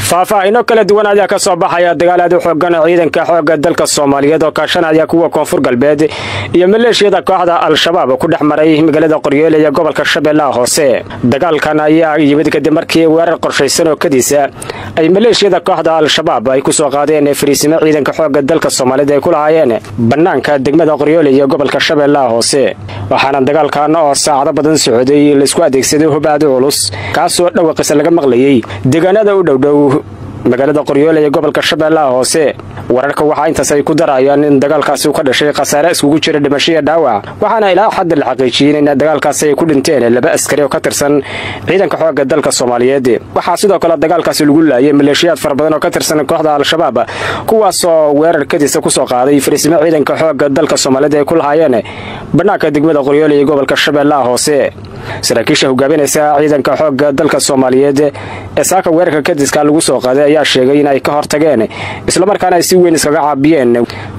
faahfaahinno kala duwan ayaa ka soo baxaya dagaal xooggan ciidanka xoogga dalka Soomaaliyeed oo kaashanaya kuwa Koonfur Galbeed iyo maleeshiyada kooxda Al-Shabaab ku dhexmaray magaalada Qoryoole ee gobolka Shabeellaha Hoose. Dagaalkan ayaa yimid kadib markii weerar qorshaysan oo kadisa ay maleeshiyada kooxda Al-Shabaab ay ku soo qaadeen fariisimo ciidanka xoogga dalka Soomaaliyeed ay ku lahaayeen banaanka degmada Qoryoole ee gobolka Shabeellaha Hoose. waxaana dagaalkan oo saacado badan socday la isku adeegsaday hubad culus kaasoo dhawaaqisa laga maqlayay deegaanada u dhow magaalada Qoryoole ee gobolka Shabeellaha Hoose. wararka waxa intaas ay ku darayaan in dagaalkaasi uu ka dhashay khasaare isugu jira dhimasho iyo dhaawac, waxaana ilaa xad la xaqiijiyay in dagaalkaasi ay ku dhinteen laba askari oo ka tirsan ciidanka xoogga dalka Soomaaliyeed. waxaa sidoo kale dagaalkaasi lagu laayay maleeshiyad far badan oo ka tirsan kooxda Al-Shabaab kuwaas oo weerar kadisa ku soo qaaday fariisimo ciidanka xoogga dalka Soomaaliyeed ay ku lahaayeen banaanka degmada Qoryoole ee gobolka Shabeellaha Hoose. saraakiisha hogaaminaysa ciidanka xoogga dalka Soomaaliyeed ee saaka weerarka kadiska lagu soo qaaday ayaa sheegay in ay ka hortageen isla markaana ay si weyn iskaga caabiyeen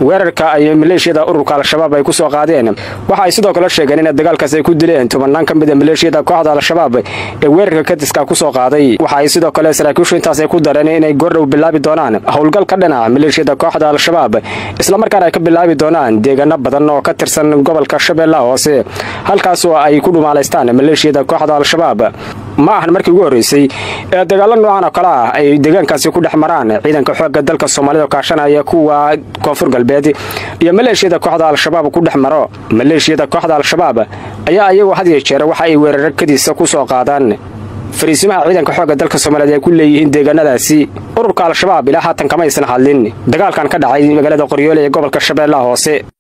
weerarka ay maleeshiyada ururka Al-Shabaab ay ku soo qaadeen. waxa ay sidoo kale sheegeen in dagaalkaas ay ku dileen tobanaan ka mid ah maleeshiyada kooxda Al-Shabaab ee weerarka kadiska ku soo qaaday. waxa ay sidoo kale saraakiishu intaas ay ku dareen in ay goor bilaabi doonaan howlgal ka dhinaca maleeshiyada kooxda Al-Shabaab isla markaana ay ka bilaabi doonaan deegaano badan oo ka tirsan gobolka Shabeellaha Hoose halkaas oo ay ku dhumaaleystaan maleeshiyada kooxda Al-Shabaab. ma ahan markii ugu horeysay ee dagaal noocan oo kale ah ay deegaankaasi ku dhexmaraan ciidanka xoogga dalka Soomaaliyeed oo kaashanaya kuwa Koonfur Galbeed iyo maleeshiyada kooxda Al-Shabaab ku dhexmaro. maleeshiyada kooxda Al-Shabaab ayaa ayagu had iyo jeer waxa ay weerar kadiisa ku soo qaadaan fariisimaha ciidanka xoogga dalka Soomaaliyeed ay ku leeyihiin deegaanadaasi. ururka Al-Shabaab ilaa haatan kama aysan hadlin dagaalkan ka dhacay magaalada Qoryoole ee gobolka Shabeellaha Hoose.